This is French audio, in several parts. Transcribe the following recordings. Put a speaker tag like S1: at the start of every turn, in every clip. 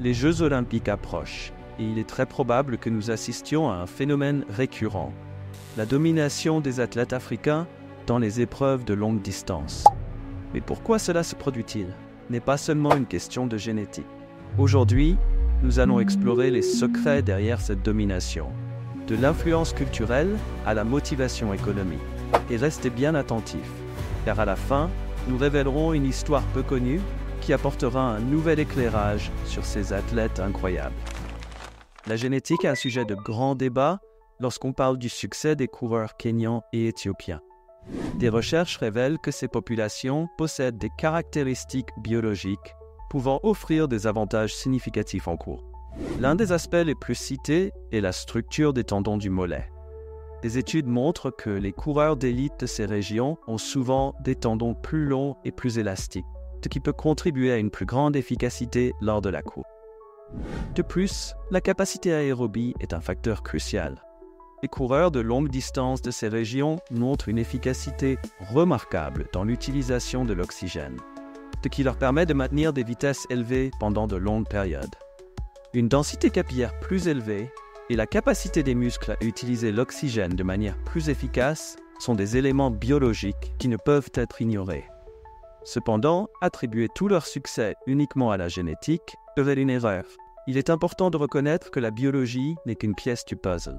S1: Les Jeux olympiques approchent et il est très probable que nous assistions à un phénomène récurrent, la domination des athlètes africains dans les épreuves de longue distance. Mais pourquoi cela se produit-il? N'est pas seulement une question de génétique. Aujourd'hui, nous allons explorer les secrets derrière cette domination, de l'influence culturelle à la motivation économique. Et restez bien attentifs, car à la fin, nous révélerons une histoire peu connue qui apportera un nouvel éclairage sur ces athlètes incroyables. La génétique est un sujet de grand débat lorsqu'on parle du succès des coureurs kenyans et éthiopiens. Des recherches révèlent que ces populations possèdent des caractéristiques biologiques pouvant offrir des avantages significatifs en cours. L'un des aspects les plus cités est la structure des tendons du mollet. Des études montrent que les coureurs d'élite de ces régions ont souvent des tendons plus longs et plus élastiques, ce qui peut contribuer à une plus grande efficacité lors de la course. De plus, la capacité aérobie est un facteur crucial. Les coureurs de longue distance de ces régions montrent une efficacité remarquable dans l'utilisation de l'oxygène, ce qui leur permet de maintenir des vitesses élevées pendant de longues périodes. Une densité capillaire plus élevée et la capacité des muscles à utiliser l'oxygène de manière plus efficace sont des éléments biologiques qui ne peuvent être ignorés. Cependant, attribuer tout leur succès uniquement à la génétique serait une erreur. Il est important de reconnaître que la biologie n'est qu'une pièce du puzzle.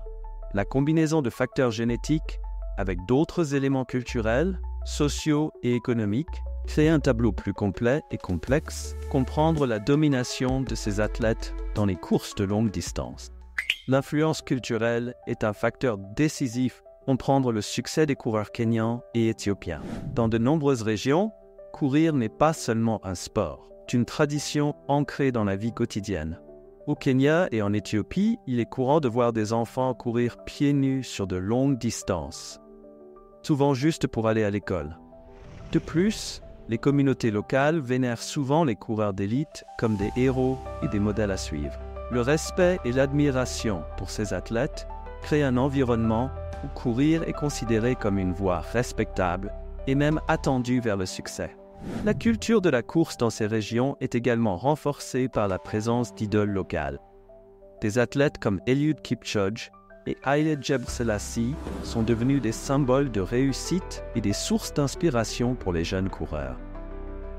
S1: La combinaison de facteurs génétiques avec d'autres éléments culturels, sociaux et économiques crée un tableau plus complet et complexe, comprendre la domination de ces athlètes dans les courses de longue distance. L'influence culturelle est un facteur décisif pour comprendre le succès des coureurs kenyans et éthiopiens. Dans de nombreuses régions, courir n'est pas seulement un sport, c'est une tradition ancrée dans la vie quotidienne. Au Kenya et en Éthiopie, il est courant de voir des enfants courir pieds nus sur de longues distances, souvent juste pour aller à l'école. De plus, les communautés locales vénèrent souvent les coureurs d'élite comme des héros et des modèles à suivre. Le respect et l'admiration pour ces athlètes créent un environnement où courir est considéré comme une voie respectable et même attendue vers le succès. La culture de la course dans ces régions est également renforcée par la présence d'idoles locales. Des athlètes comme Eliud Kipchoge et Haile Gebrselassie sont devenus des symboles de réussite et des sources d'inspiration pour les jeunes coureurs.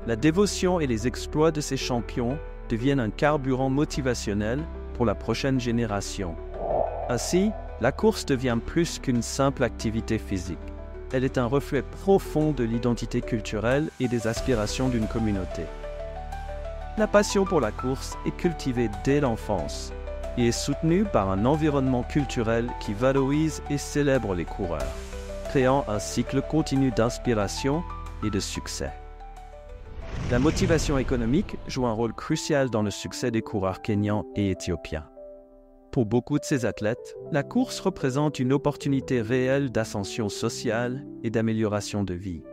S1: La dévotion et les exploits de ces champions deviennent un carburant motivationnel pour la prochaine génération. Ainsi, la course devient plus qu'une simple activité physique. Elle est un reflet profond de l'identité culturelle et des aspirations d'une communauté. La passion pour la course est cultivée dès l'enfance et est soutenue par un environnement culturel qui valorise et célèbre les coureurs, créant un cycle continu d'inspiration et de succès. La motivation économique joue un rôle crucial dans le succès des coureurs kenyans et éthiopiens. Pour beaucoup de ces athlètes, la course représente une opportunité réelle d'ascension sociale et d'amélioration de vie,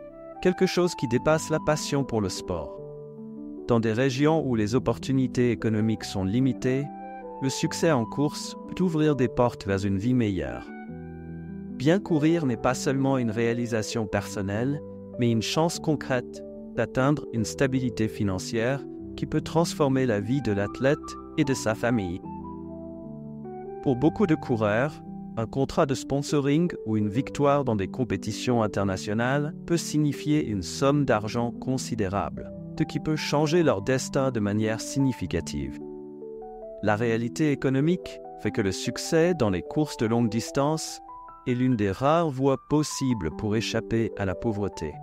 S1: quelque chose qui dépasse la passion pour le sport. Dans des régions où les opportunités économiques sont limitées, le succès en course peut ouvrir des portes vers une vie meilleure. Bien courir n'est pas seulement une réalisation personnelle, mais une chance concrète d'atteindre une stabilité financière qui peut transformer la vie de l'athlète et de sa famille. Pour beaucoup de coureurs, un contrat de sponsoring ou une victoire dans des compétitions internationales peut signifier une somme d'argent considérable, ce qui peut changer leur destin de manière significative. La réalité économique fait que le succès dans les courses de longue distance est l'une des rares voies possibles pour échapper à la pauvreté.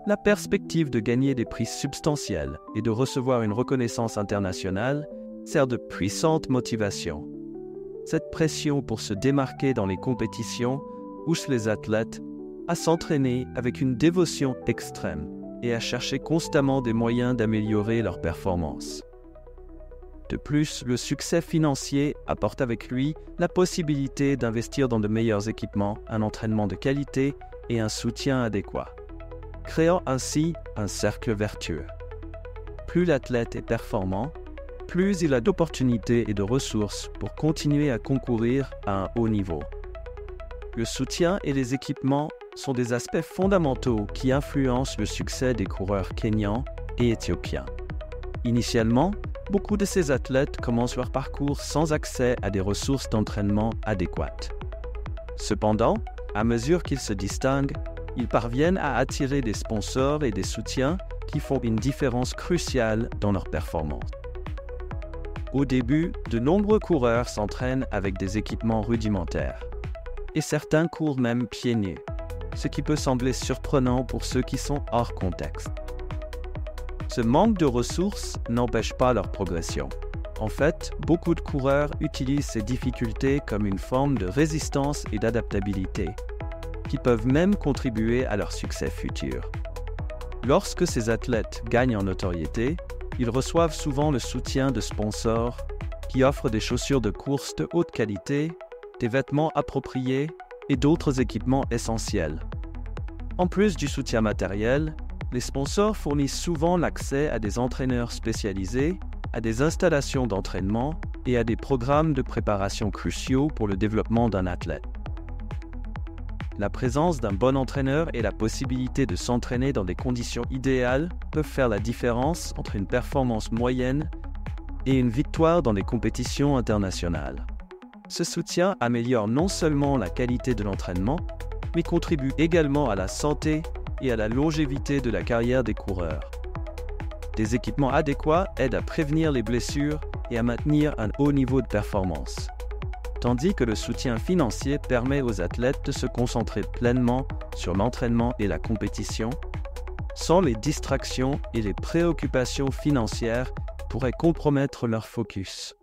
S1: La perspective de gagner des prix substantiels et de recevoir une reconnaissance internationale sert de puissante motivation. Cette pression pour se démarquer dans les compétitions pousse les athlètes à s'entraîner avec une dévotion extrême et à chercher constamment des moyens d'améliorer leur performance. De plus, le succès financier apporte avec lui la possibilité d'investir dans de meilleurs équipements, un entraînement de qualité et un soutien adéquat, créant ainsi un cercle vertueux. Plus l'athlète est performant, plus il a d'opportunités et de ressources pour continuer à concourir à un haut niveau. Le soutien et les équipements sont des aspects fondamentaux qui influencent le succès des coureurs kenyans et éthiopiens. Initialement, Beaucoup de ces athlètes commencent leur parcours sans accès à des ressources d'entraînement adéquates. Cependant, à mesure qu'ils se distinguent, ils parviennent à attirer des sponsors et des soutiens qui font une différence cruciale dans leur performance. Au début, de nombreux coureurs s'entraînent avec des équipements rudimentaires. Et certains courent même pieds nus, ce qui peut sembler surprenant pour ceux qui sont hors contexte. Ce manque de ressources n'empêche pas leur progression. En fait, beaucoup de coureurs utilisent ces difficultés comme une forme de résistance et d'adaptabilité, qui peuvent même contribuer à leur succès futur. Lorsque ces athlètes gagnent en notoriété, ils reçoivent souvent le soutien de sponsors qui offrent des chaussures de course de haute qualité, des vêtements appropriés et d'autres équipements essentiels. En plus du soutien matériel, les sponsors fournissent souvent l'accès à des entraîneurs spécialisés, à des installations d'entraînement et à des programmes de préparation cruciaux pour le développement d'un athlète. La présence d'un bon entraîneur et la possibilité de s'entraîner dans des conditions idéales peuvent faire la différence entre une performance moyenne et une victoire dans des compétitions internationales. Ce soutien améliore non seulement la qualité de l'entraînement, mais contribue également à la santé et à la longévité de la carrière des coureurs. Des équipements adéquats aident à prévenir les blessures et à maintenir un haut niveau de performance, tandis que le soutien financier permet aux athlètes de se concentrer pleinement sur l'entraînement et la compétition, sans les distractions et les préoccupations financières pourraient compromettre leur focus.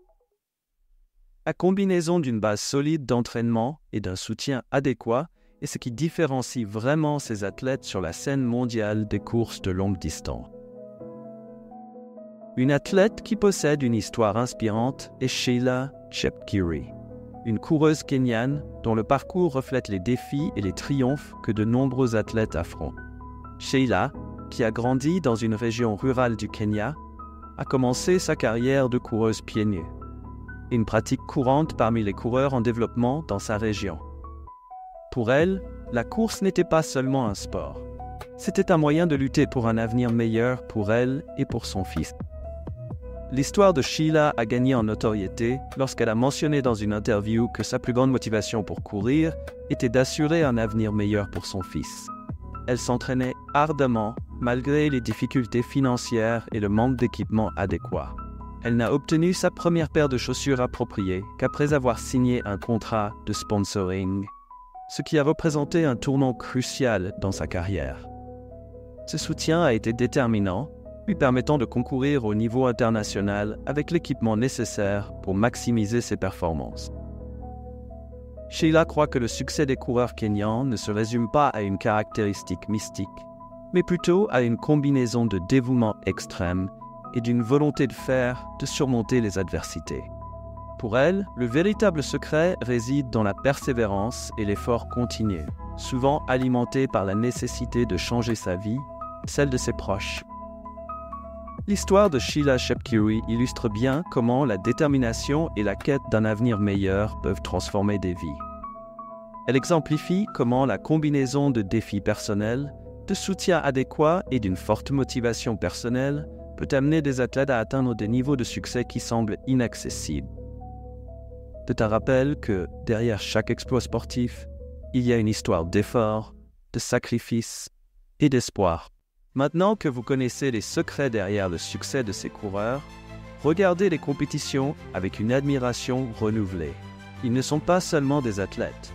S1: La combinaison d'une base solide d'entraînement et d'un soutien adéquat est ce qui différencie vraiment ces athlètes sur la scène mondiale des courses de longue distance. Une athlète qui possède une histoire inspirante est Sheila Chepkirui, une coureuse kenyane dont le parcours reflète les défis et les triomphes que de nombreux athlètes affrontent. Sheila, qui a grandi dans une région rurale du Kenya, a commencé sa carrière de coureuse pieds nus, une pratique courante parmi les coureurs en développement dans sa région. Pour elle, la course n'était pas seulement un sport. C'était un moyen de lutter pour un avenir meilleur pour elle et pour son fils. L'histoire de Sheila a gagné en notoriété lorsqu'elle a mentionné dans une interview que sa plus grande motivation pour courir était d'assurer un avenir meilleur pour son fils. Elle s'entraînait ardemment malgré les difficultés financières et le manque d'équipement adéquat. Elle n'a obtenu sa première paire de chaussures appropriées qu'après avoir signé un contrat de sponsoring, ce qui a représenté un tournant crucial dans sa carrière. Ce soutien a été déterminant, lui permettant de concourir au niveau international avec l'équipement nécessaire pour maximiser ses performances. Sheila croit que le succès des coureurs kenyans ne se résume pas à une caractéristique mystique, mais plutôt à une combinaison de dévouement extrême et d'une volonté de faire de surmonter les adversités. Pour elle, le véritable secret réside dans la persévérance et l'effort continu, souvent alimenté par la nécessité de changer sa vie, celle de ses proches. L'histoire de Sheila Chepkirui illustre bien comment la détermination et la quête d'un avenir meilleur peuvent transformer des vies. Elle exemplifie comment la combinaison de défis personnels, de soutien adéquat et d'une forte motivation personnelle peut amener des athlètes à atteindre des niveaux de succès qui semblent inaccessibles. C'est un rappel que derrière chaque exploit sportif, il y a une histoire d'effort, de sacrifice et d'espoir. Maintenant que vous connaissez les secrets derrière le succès de ces coureurs, regardez les compétitions avec une admiration renouvelée. Ils ne sont pas seulement des athlètes,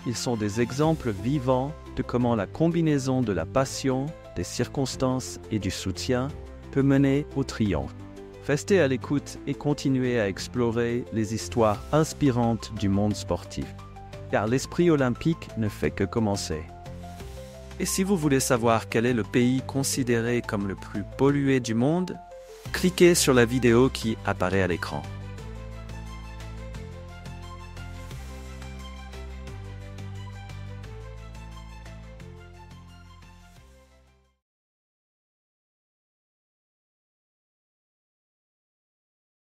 S1: ils sont des exemples vivants de comment la combinaison de la passion, des circonstances et du soutien peut mener au triomphe. Restez à l'écoute et continuez à explorer les histoires inspirantes du monde sportif, car l'esprit olympique ne fait que commencer. Et si vous voulez savoir quel est le pays considéré comme le plus pollué du monde, cliquez sur la vidéo qui apparaît à l'écran.